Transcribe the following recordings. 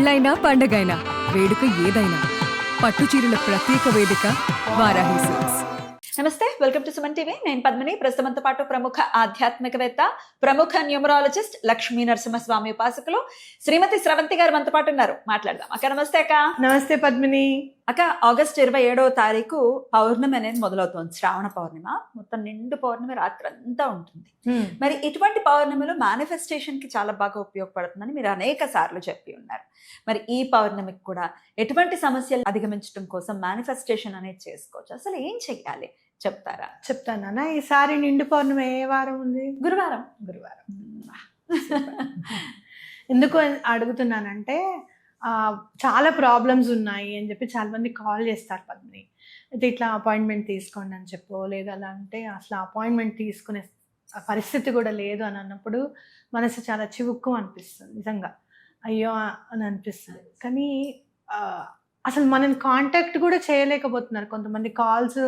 పెళ్ళైనా పండగైనా వేడుక ఏదైనా పట్టు చీరల ప్రత్యేక వేదిక వారాహి సిల్క్స్. నమస్తే, వెల్కమ్ టు సుమన్ టీవీ. నేను పద్మిని. ప్రస్తుతంతో పాటు ప్రముఖ ఆధ్యాత్మికవేత్త, ప్రముఖ న్యూమరాలజిస్ట్, లక్ష్మీ నరసింహస్వామి ఉపాసకులు శ్రీమతి స్రవంతి గారు మనతో పాటు ఉన్నారు. మాట్లాడదాం. అక్క నమస్తే. అక్క నమస్తే పద్మిని. అక్క, ఆగస్ట్ 27వ తారీఖు పౌర్ణమి అనేది మొదలవుతుంది. శ్రావణ పౌర్ణిమ మొత్తం నిండు పౌర్ణమి రాత్రి అంతా ఉంటుంది. మరి ఇటువంటి పౌర్ణమిలో మేనిఫెస్టేషన్ కి చాలా బాగా ఉపయోగపడుతుందని మీరు అనేక సార్లు చెప్పి ఉన్నారు. మరి ఈ పౌర్ణమికి కూడా ఎటువంటి సమస్యలు అధిగమించడం కోసం మేనిఫెస్టేషన్ అనేది చేసుకోవచ్చు, అసలు ఏం చెయ్యాలి చెప్తారా? చెప్తానా. ఈసారి నిండు పౌర్ణమి ఏ వారం ఉంది? గురువారం. ఎందుకు అడుగుతున్నానంటే చాలా ప్రాబ్లమ్స్ ఉన్నాయి అని చెప్పి చాలా మంది కాల్ చేస్తారు పద్మిని. అయితే ఇట్లా అపాయింట్మెంట్ తీసుకోండి అని చెప్పో, లేదా అలా అంటే అసలు అపాయింట్మెంట్ తీసుకునే పరిస్థితి కూడా లేదు అని అన్నప్పుడు మనసు చాలా చివుక్కు అనిపిస్తుంది. నిజంగా అయ్యో అని అనిపిస్తుంది. కానీ అసలు మనని కాంటాక్ట్ కూడా చేయలేకపోతున్నారు. కొంతమంది కాల్స్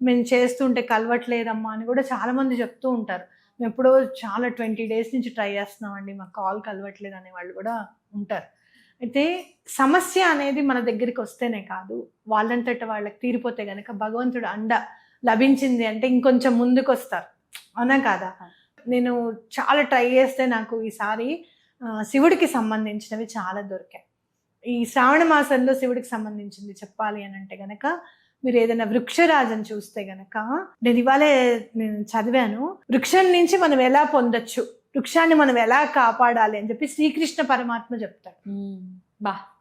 మేము చేస్తుంటే కలవట్లేదమ్మా అని కూడా చాలామంది చెప్తూ ఉంటారు. మేము ఎప్పుడో చాలా 20 days నుంచి ట్రై చేస్తున్నామండి, మాకు కాల్ కలవట్లేదు అనే వాళ్ళు కూడా ఉంటారు. అయితే సమస్య అనేది మన దగ్గరికి వస్తేనే కాదు, వాళ్ళంతట వాళ్ళకి తీరిపోతే కనుక భగవంతుడు అండ లభించింది అంటే ఇంకొంచెం ముందుకు వస్తారు. అవునా కాదా? నేను చాలా ట్రై చేస్తే నాకు ఈసారి శివుడికి సంబంధించినవి చాలా దొరికాయి. ఈ శ్రావణ మాసంలో శివుడికి సంబంధించింది చెప్పాలి అని అంటే గనక మీరు ఏదైనా వృక్షరాజని చూస్తే గనక, నేను ఇవాళే చదివాను, వృక్షం నుంచి మనం ఎలా పొందొచ్చు, వృక్షాన్ని మనం ఎలా కాపాడాలి అని చెప్పి శ్రీకృష్ణ పరమాత్మ చెప్తాడు.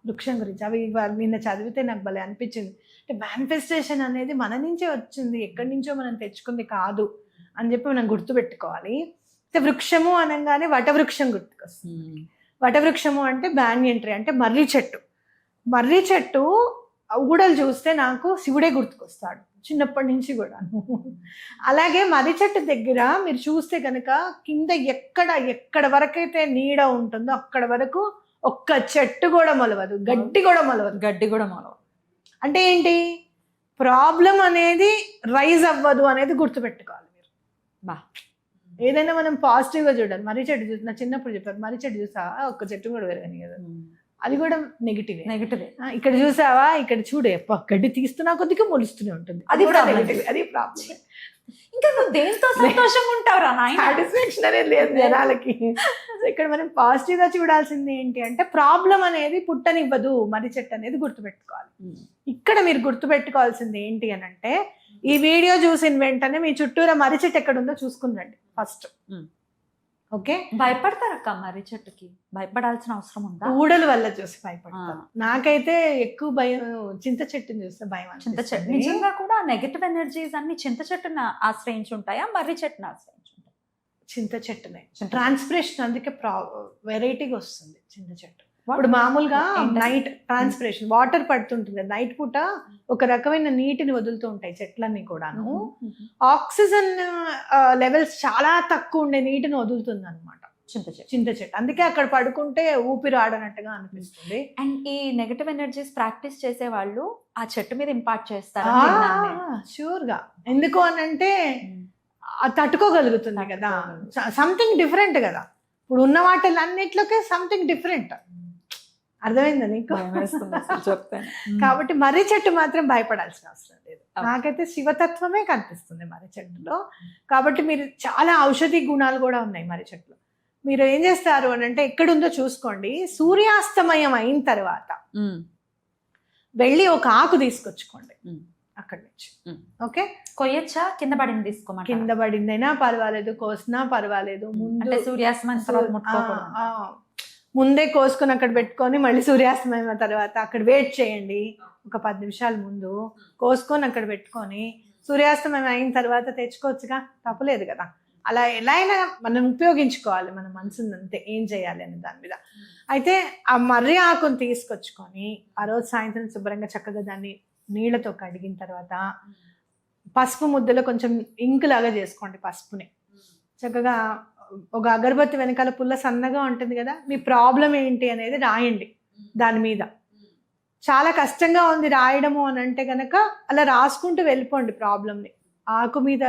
వృక్షం గురించి అవి నిన్న చదివితే నాకు భలే అనిపించింది. అంటే మేనిఫెస్టేషన్ అనేది మన నుంచే వచ్చింది, ఎక్కడి నుంచో మనం తెచ్చుకుంది కాదు అని చెప్పి మనం గుర్తుపెట్టుకోవాలి. అయితే వృక్షము అనగానే వటవృక్షం గుర్తుకొస్తుంది. వటవృక్షము అంటే బ్యానియన్ ట్రీ, అంటే మర్రి చెట్టు. మర్రి చెట్టు ఊడలు చూస్తే నాకు శివుడే గుర్తుకొస్తాడు చిన్నప్పటి నుంచి కూడా. అలాగే మర్రి చెట్టు దగ్గర మీరు చూస్తే కనుక కింద ఎక్కడ వరకైతే నీడ ఉంటుందో అక్కడ వరకు ఒక్క చెట్టు కూడా మొలవదు, గడ్డి కూడా మొలవదు. అంటే ఏంటి? ప్రాబ్లం అనేది రైజ్ అవ్వదు అనేది గుర్తుపెట్టుకోవాలి మీరు. ఏదైనా మనం పాజిటివ్గా చూడాలి. మర్రి చెట్టు చూసి నా చిన్నప్పుడు చెప్పారు, మర్రి చెట్టు చూసా ఒక్క చెట్టు కూడా పెరగని కదా, అది కూడా నెగిటివ్. ఇక్కడ చూసావా, ఇక్కడ చూడే గడ్డి తీస్తున్నా కొద్దిగా మొలుస్తూనే ఉంటుంది, అది కూడా నెగిటివ్. అది ప్రాబ్లం. ఇంకా నువ్వు దేంతో సంతోషంగా ఉంటావురా? సాటిస్ఫాక్షన్ అనేది లేదు జనాలకి. ఇక్కడ మనం పాజిటివ్ గా చూడాల్సింది ఏంటి అంటే, ప్రాబ్లం అనేది పుట్టనివ్వదు మర్రి చెట్టు అనేది గుర్తుపెట్టుకోవాలి. ఇక్కడ మీరు గుర్తుపెట్టుకోవాల్సింది ఏంటి అని అంటే, ఈ వీడియో చూసిన వెంటనే మీ చుట్టూరా మర్రి చెట్టు ఎక్కడ ఉందో చూసుకుందండి ఫస్ట్. ఓకే, భయపడతారక్క మర్రి చెట్టుకి? భయపడాల్సిన అవసరం ఉందా? ఊడల వల్ల చూసి భయపడతారు. నాకైతే ఎక్కువ భయం చింత చెట్టుని చూస్తే భయం. చింత చెట్టు నిజంగా కూడా నెగటివ్ ఎనర్జీస్ అన్ని చింత చెట్టును ఆశ్రయించి ఉంటాయా, మర్రి చెట్టును ఆశ్రయించి ఉంటాయా? చింత చెట్టునే. ట్రాన్స్పిరేషన్ అందుకే వెరైటీగా వస్తుంది చింత చెట్టు. ఇప్పుడు మామూలుగా నైట్ ట్రాన్స్పిరేషన్ వాటర్ పడుతుంటుంది, నైట్ పూట ఒక రకమైన నీటిని వదులుతూ ఉంటాయి చెట్లన్నీ కూడాను. ఆక్సిజన్ లెవెల్స్ చాలా తక్కువ ఉండే నీటిని వదులుతుంది అనమాట చింత చెట్టు. అందుకే అక్కడ పడుకుంటే ఊపిరి ఆడనట్టుగా అనిపిస్తుంది. అండ్ ఈ నెగటివ్ ఎనర్జీస్ ప్రాక్టీస్ చేసే వాళ్ళు ఆ చెట్టు మీద ఇంపాక్ట్ చేస్తారు షూర్ గా. ఎందుకు అనంటే తట్టుకోగలుగుతుంది కదా, సంథింగ్ డిఫరెంట్ కదా. ఇప్పుడు ఉన్న వాటిలన్నిట్లోకే సంథింగ్ డిఫరెంట్. అర్థమైందా నీకు? కాబట్టి మర్రి చెట్టు మాత్రం భయపడాల్సిన అవసరం లేదు. నాకైతే శివతత్వమే కనిపిస్తుంది మర్రి చెట్టులో. కాబట్టి మీరు చాలా ఔషధి గుణాలు కూడా ఉన్నాయి మర్రి చెట్టులో. మీరు ఏం చేస్తారు అని అంటే, ఎక్కడుందో చూసుకోండి, సూర్యాస్తమయం అయిన తర్వాత వెళ్ళి ఒక ఆకు తీసుకొచ్చుకోండి అక్కడి నుంచి. ఓకే, కొయ్యచ్చా? కింద పడింది తీసుకోమా? కింద పడిందైనా పర్వాలేదు, కోసినా పర్వాలేదు. ముందు సూర్యాస్తమయం ముందే కోసుకొని అక్కడ పెట్టుకొని మళ్ళీ సూర్యాస్తమయం తర్వాత అక్కడ వెయిట్ చేయండి. ఒక 10 నిమిషాల ముందు కోసుకొని అక్కడ పెట్టుకొని సూర్యాస్తమయం అయిన తర్వాత తెచ్చుకోవచ్చుగా, తప్పలేదు కదా. అలా ఎలా అయినా మనం ఉపయోగించుకోవాలి మన మనసుని, అంతే. ఏం చేయాలి అనే దాని మీద. అయితే ఆ మర్రి ఆకుని తీసుకొచ్చుకొని ఆ రోజు సాయంత్రం శుభ్రంగా చక్కగా దాన్ని నీళ్లతో కడిగిన తర్వాత పసుపు ముద్దలో కొంచెం ఇంకు లాగా చేసుకోండి. పసుపుని చక్కగా ఒక అగరబత్తి వెనకాల పుల్ల సన్నగా ఉంటుంది కదా, మీ ప్రాబ్లం ఏంటి అనేది రాయండి దాని మీద. చాలా కష్టంగా ఉంది రాయడము అని అంటే కనుక అలా రాసుకుంటూ వెళ్ళిపోండి ప్రాబ్లమ్ని. ఆకు మీద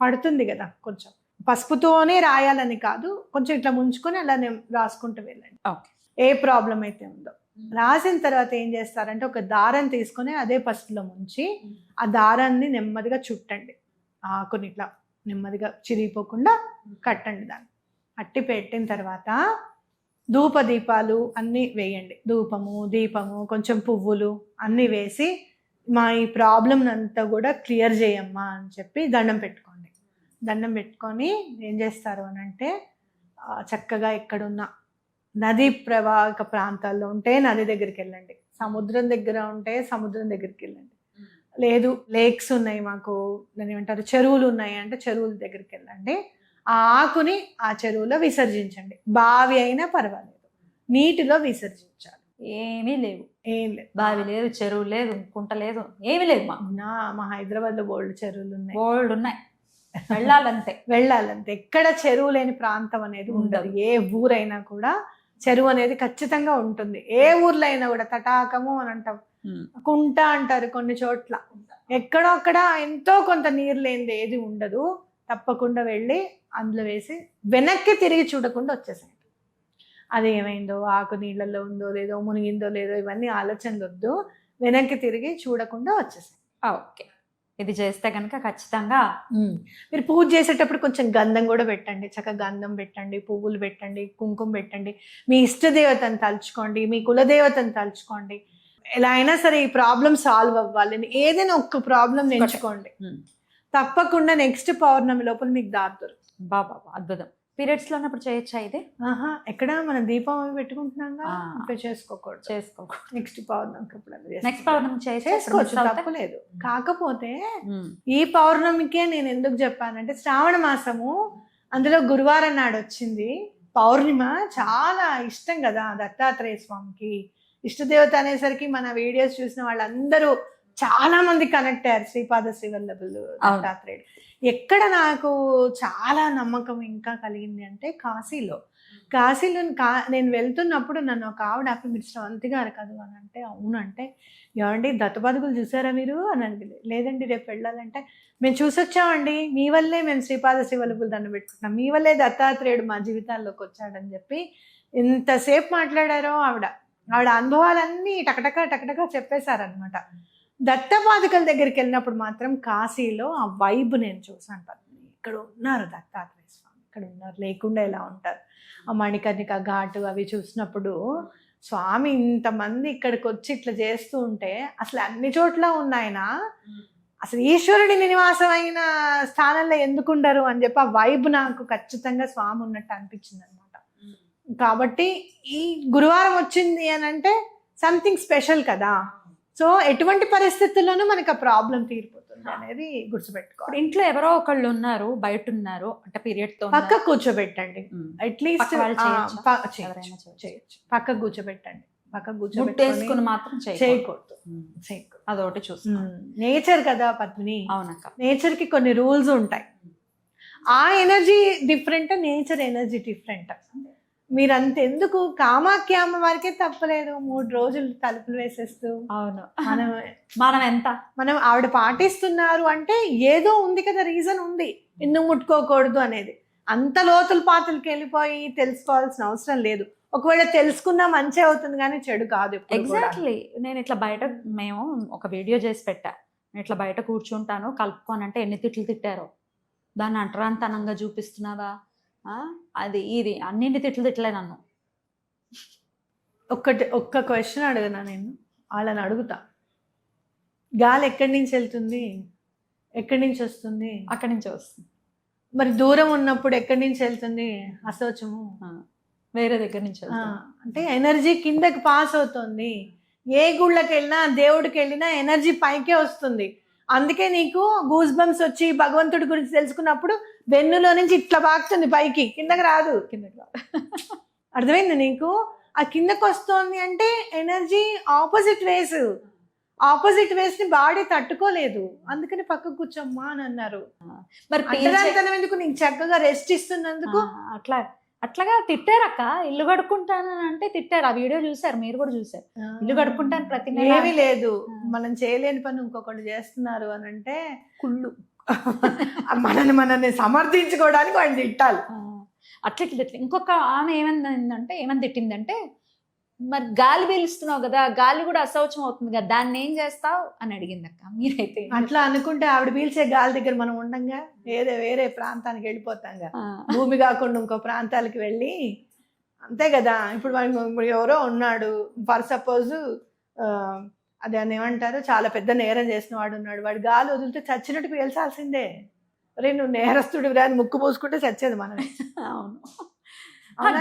పడుతుంది కదా కొంచెం, పసుపుతోనే రాయాలని కాదు, కొంచెం ఇట్లా ముంచుకొని అలానే రాసుకుంటూ వెళ్ళండి. ఏ ప్రాబ్లం అయితే ఉందో రాసిన తర్వాత ఏం చేస్తారంటే ఒక దారం తీసుకొని అదే పసుపులో ముంచి ఆ దారాన్ని నెమ్మదిగా చుట్టండి, ఆకుని ఇట్లా నెమ్మదిగా చిరిగిపోకుండా కట్టండి. దాన్ని అట్టి పెట్టిన తర్వాత ధూప దీపాలు అన్నీ వేయండి, ధూపము దీపము కొంచెం పువ్వులు అన్నీ వేసి మా ఈ ప్రాబ్లం అంతా కూడా క్లియర్ చేయమ్మా అని చెప్పి దండం పెట్టుకోండి. దండం పెట్టుకొని ఏం చేస్తారు అని అంటే చక్కగా ఎక్కడున్న నదీ ప్రవాహక ప్రాంతాల్లో ఉంటే నది దగ్గరికి వెళ్ళండి, సముద్రం దగ్గర ఉంటే సముద్రం దగ్గరికి వెళ్ళండి, లేదు లేక్స్ ఉన్నాయి మాకు దాన్ని ఏమంటారు చెరువులు ఉన్నాయి అంటే చెరువుల దగ్గరికి వెళ్ళండి. ఆ ఆకుని ఆ చెరువులో విసర్జించండి, బావి అయినా పర్వాలేదు, నీటిలో విసర్జించాలి. ఏమీ లేవు, ఏం లేదు, బావి లేదు, చెరువు లేదు, కుంట లేదు, ఏమీ లేదు. మా హైదరాబాద్లో బోల్డ్ చెరువులు ఉన్నాయి, బోల్డ్ ఉన్నాయి, వెళ్ళాలంతే. వెళ్ళాలంతే. ఎక్కడ చెరువు లేని ప్రాంతం అనేది ఉండదు. ఏ ఊరైనా కూడా చెరువు అనేది ఖచ్చితంగా ఉంటుంది. ఏ ఊర్లో అయినా కూడా తటాకము అని అంటాం, కుంట అంటారు కొన్ని చోట్ల. ఎక్కడో అక్కడ ఎంతో కొంత నీరు లేనిది ఏది ఉండదు. తప్పకుండా వెళ్ళి అందులో వేసి వెనక్కి తిరిగి చూడకుండా వచ్చేసాయి. అది ఏమైందో, ఆకు నీళ్ళల్లో ఉందో లేదో, మునిగిందో లేదో, ఇవన్నీ ఆలోచనలు వద్దు, వెనక్కి తిరిగి చూడకుండా వచ్చేసాయి. ఓకే, ఇది చేస్తే కనుక ఖచ్చితంగా. మీరు పూజ చేసేటప్పుడు కొంచెం గంధం కూడా పెట్టండి, చక్కగా గంధం పెట్టండి, పువ్వులు పెట్టండి, కుంకుమ పెట్టండి, మీ ఇష్టదేవతను తలుచుకోండి, మీ కులదేవతను తలుచుకోండి. ఎలా అయినా సరే ఈ ప్రాబ్లం సాల్వ్ అవ్వాలని ఏదైనా ఒక్క ప్రాబ్లం ఎంచుకోండి, తప్పకుండా నెక్స్ట్ పౌర్ణమి లోపల మీకు దారి దొరుకుతుంది. బాబా అద్భుతం. పీరియడ్స్ లో ఉన్నప్పుడు చేయొచ్చా ఇది? ఎక్కడ మనం దీపం అవి పెట్టుకుంటున్నాం, చేసుకోకూడదు. నెక్స్ట్ పౌర్ణమి నెక్స్ట్ పౌర్ణమి చేసుకోవచ్చు, తప్పలేదు. కాకపోతే ఈ పౌర్ణమికే నేను ఎందుకు చెప్పానంటే శ్రావణ మాసము, అందులో గురువారం నాడు వచ్చింది పౌర్ణిమ. చాలా ఇష్టం కదా దత్తాత్రేయ స్వామికి, ఇష్టదేవత అనేసరికి మన వీడియోస్ చూసిన వాళ్ళందరూ చాలా మంది కనెక్ట్ అయ్యారు శ్రీపాద శ్రీవల్లభులు దత్తాత్రేయుడు. ఎక్కడ నాకు చాలా నమ్మకం ఇంకా కలిగింది అంటే కాశీలో నేను వెళ్తున్నప్పుడు నన్ను ఒక ఆవిడ అప్పుడు మీరు శ్రవంతి గారు కదా అని అంటే అవునంటే, ఏమండి దత్తపాదుకులు చూసారా మీరు అని అనిపింది. లేదండి రేపు వెళ్ళాలంటే మేము చూసొచ్చామండి, మీ వల్లే మేము శ్రీపాద శ్రీవల్లభులు దండం పెట్టుకుంటున్నాం, మీ వల్లే దత్తాత్రేయుడు మా జీవితాల్లోకి వచ్చాడని చెప్పి ఎంతసేపు మాట్లాడారో ఆవిడ అనుభవాలన్నీ టకటకా చెప్పేశారనమాట. దత్తపాదుకల దగ్గరికి వెళ్ళినప్పుడు మాత్రం కాశీలో ఆ వైబ్ నేను చూసాను. ఇక్కడ ఉన్నారు దత్తాత్రేయ స్వామి, ఇక్కడ ఉన్నారు, లేకుండా ఎలా ఉంటారు. ఆ మణికర్ణిక ఘాటు అవి చూసినప్పుడు స్వామి ఇంతమంది ఇక్కడికి వచ్చి ఇట్లా చేస్తూ ఉంటే అసలు అన్ని చోట్ల ఉన్నాయన, అసలు ఈశ్వరుడి నివాసమైన స్థానంలో ఎందుకుండరు అని చెప్పి ఆ వైబ్ నాకు ఖచ్చితంగా స్వామి ఉన్నట్టు అనిపించింది అనమాట. కాబట్టి ఈ గురువారం వచ్చింది అని అంటే సంథింగ్ స్పెషల్ కదా. సో ఎటువంటి పరిస్థితుల్లోనూ మనకి ఆ ప్రాబ్లం తీరిపోతుంది అనేది గుర్తుపెట్టుకోవాలి. ఇంట్లో ఎవరో ఒకళ్ళు ఉన్నారు, బయట ఉన్నారు అంటే పీరియడ్ తో పక్క కూర్చోబెట్టండి, అట్లీస్ట్ చేయొచ్చు, పక్క కూర్చోబెట్టండి. పక్క కూర్చోబెట్టుకుని మాత్రం చేయకూడదు. అదొకటి చూస్తాం. నేచర్ కదా పద్మిని, అవునక్క, నేచర్ కి కొన్ని రూల్స్ ఉంటాయి. ఆ energy different, nature energy different. మీరంతెందుకు కామాఖ్య అమ్మ వారికే తప్పలేదు 3 రోజులు తలుపులు వేసేస్తూ. అవును, మనం ఆవిడ పాటిస్తున్నారు అంటే ఏదో ఉంది కదా, రీజన్ ఉంది ఎందుకు ముట్టుకోకూడదు అనేది. అంత లోతుల పాతులకి వెళ్ళిపోయి తెలుసుకోవాల్సిన అవసరం లేదు. ఒకవేళ తెలుసుకున్నా మంచి అవుతుంది కానీ చెడు కాదు. ఎగ్జాక్ట్లీ. నేను ఇట్లా బయట మేము ఒక వీడియో చేసి పెట్టా, నేను ఇట్లా బయట కూర్చుంటాను కలుపుకోనంటే ఎన్ని తిట్లు తిట్టారో, దాన్ని అంటరాంతనంగా చూపిస్తున్నావా, అది ఇది అన్నింటి తిట్లే నన్ను. ఒక్క క్వశ్చన్ అడగనా నేను, వాళ్ళని అడుగుతా. గాలి ఎక్కడి నుంచి వెళ్తుంది, ఎక్కడి నుంచి వస్తుంది? అక్కడి నుంచే వస్తుంది. మరి దూరం ఉన్నప్పుడు ఎక్కడి నుంచి వెళ్తుంది? అశోచము వేరే దగ్గర నుంచి అంటే ఎనర్జీ కిందకి పాస్ అవుతుంది. ఏ గుళ్ళకి వెళ్ళినా దేవుడికి వెళ్ళినా ఎనర్జీ పైకే వస్తుంది. అందుకే నీకు గూస్ బంప్స్ వచ్చి భగవంతుడి గురించి తెలుసుకున్నప్పుడు వెన్నులో నుంచి ఇట్లా బాగుతుంది పైకి, కిందకి రాదు. అర్థమైంది నీకు? ఆ కిందకి వస్తుంది అంటే ఎనర్జీ ఆపోజిట్ వేస్ ని బాడీ తట్టుకోలేదు, అందుకని పక్కకు కూర్చోమ్మా అని అన్నారు. మరి అంతరం ఎందుకు, నీకు చక్కగా రెస్ట్ ఇస్తున్నందుకు. అట్లాగా తిట్టారక్క. ఇల్లు కడుక్కుంటాను అంటే తిట్టారు. ఆ వీడియో చూసారు, మీరు కూడా చూసారు. ఇల్లు కడుక్కుంటాను ప్రతి నెల. ఏమీ లేదు, మనం చేయలేని పని ఇంకొకళ్ళు చేస్తున్నారు అని అంటే కుళ్ళు. మనల్ని సమర్థించుకోవడానికి వాళ్ళు తిట్టాలి. అట్లా ఇంకొక ఆమె ఏమని తిట్టిందంటే మరి గాలి పీలుస్తున్నావు కదా, గాలి కూడా అశౌచం అవుతుంది కదా, దాన్ని ఏం చేస్తావు అని అడిగింది అక్క. మీరైతే అట్లా అనుకుంటే ఆవిడ పీల్చే గాలి దగ్గర మనం ఉండంగా వేరే ప్రాంతానికి వెళ్ళిపోతాంగా, భూమి కాకుండా ఇంకో ప్రాంతాలకు వెళ్ళి, అంతే కదా. ఇప్పుడు మనం ఎవరో ఉన్నాడు ఫర్ సపోజ్, అది అని ఏమంటారు, చాలా పెద్ద నేరం చేసిన వాడు ఉన్నాడు, వాడు గాలి వదిలితే చచ్చినట్టు పీల్చాల్సిందే. అరే నువ్వు నేరస్తుడు అని ముక్కు పోసుకుంటే చచ్చేది మనమే. అవును.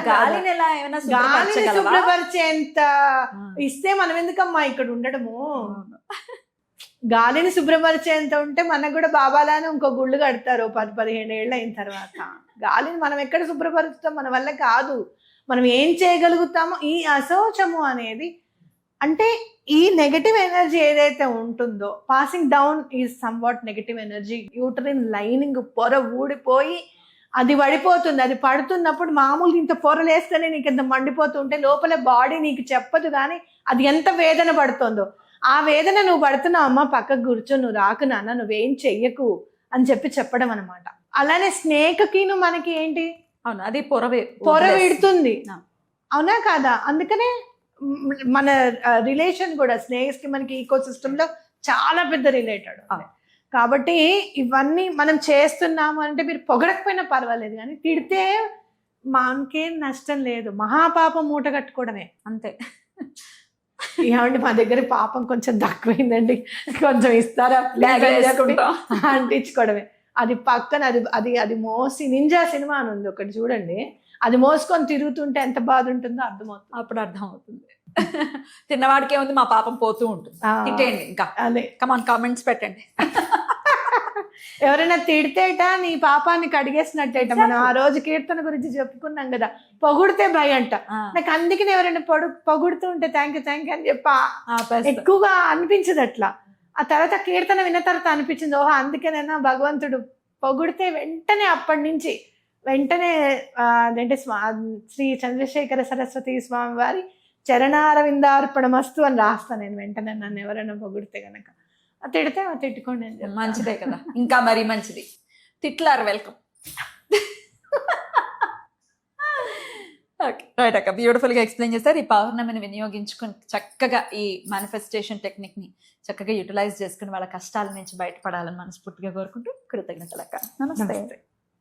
గాలిని ఎలా ఏమైనా గాలిని శుభ్రపరిచేంత ఇస్తే మనం ఎందుకమ్మా ఇక్కడ ఉండడము. గాలిని శుభ్రపరిచేంత ఉంటే మనకు కూడా బాబాలానే ఇంకో గుళ్ళు కడతారు 10-15 ఏళ్ళు అయిన తర్వాత. గాలిని మనం ఎక్కడ శుభ్రపరుస్తాం, మన వల్ల కాదు. మనం ఏం చేయగలుగుతామో ఈ అశౌచము అనేది, అంటే ఈ నెగటివ్ ఎనర్జీ ఏదైతే ఉంటుందో, passing down is somewhat negative energy. Uterine lining పొర ఊడిపోయి అది పడిపోతుంది. అది పడుతున్నప్పుడు మామూలుగా ఇంత పొరలేస్తేనే నీకు ఎంత మండిపోతుంటే లోపల బాడీ నీకు చెప్పదు కానీ అది ఎంత వేదన పడుతుందో. ఆ వేదన నువ్వు పడుతున్నావు అమ్మ, పక్కకు కూర్చో, నువ్వు రాకు నాన్న, నువ్వేం చెయ్యకు అని చెప్పడం అనమాట. అలానే స్నేక్కిను మనకి ఏంటి, అవును, అది పొర విడుతుంది, అవునా కాదా. అందుకనే మన రిలేషన్ కూడా స్నేక్స్ కి మనకి ఈకో సిస్టమ్ లో చాలా పెద్ద రిలేటెడ్. కాబట్టి ఇవన్నీ మనం చేస్తున్నాము అంటే మీరు పొగడకపోయినా పర్వాలేదు, కానీ తిడితే మనకేం నష్టం లేదు. మహాపాపం మూట కట్టుకోవడమే అంతే. ఏమండి మా దగ్గర పాపం కొంచెం తక్కువైందండి, కొంచెం ఇస్తారా అంటించుకోవడమే. అది పక్కన అది మోసి నింజా సినిమా అని ఉంది ఒకటి చూడండి, అది మోసుకొని తిరుగుతుంటే ఎంత బాధ ఉంటుందో అర్థమవుతుంది. అప్పుడు అర్థమవుతుంది. తిన్నవాడికి ఏముంది, మా పాపం పోతూ ఉంటుంది. తిట్టేయండి, ఇంకా అదే కమాన్ కామెంట్స్ పెట్టండి. ఎవరైనా తిడితేట నీ పాపాన్ని కడిగేసినట్టేట. మనం ఆ రోజు కీర్తన గురించి చెప్పుకున్నాం కదా, పొగుడితే భయ అంట. నాకు అందుకని ఎవరైనా పొగుడుతూ ఉంటే థ్యాంక్ యూ అని చెప్పి ఎక్కువగా అనిపించదు అట్లా. ఆ తర్వాత కీర్తన విన్న తర్వాత అనిపించింది, ఓహో అందుకేనైనా భగవంతుడు పొగిడితే వెంటనే అప్పటి నుంచి వెంటనే అదేంటే శ్రీ చంద్రశేఖర సరస్వతి స్వామి వారి చరణారవిందార్పణమస్తు అని రాస్తాను నేను వెంటనే, నన్ను ఎవరైనా పొగిడితే గనక. తిడితే తిట్టుకోండి, మంచిదే కదా, ఇంకా మరీ మంచిది. తిట్లారు వెల్కమ్. ఓకే రైట్ అక్క, బ్యూటిఫుల్గా ఎక్స్ప్లెయిన్ చేస్తారు. ఈ పౌర్ణమిని వినియోగించుకుని చక్కగా ఈ మేనిఫెస్టేషన్ టెక్నిక్ని చక్కగా యూటిలైజ్ చేసుకుని వాళ్ళ కష్టాల నుంచి బయటపడాలని మనస్ఫూర్తిగా కోరుకుంటూ కృతజ్ఞతలు అక్క. నమస్తే.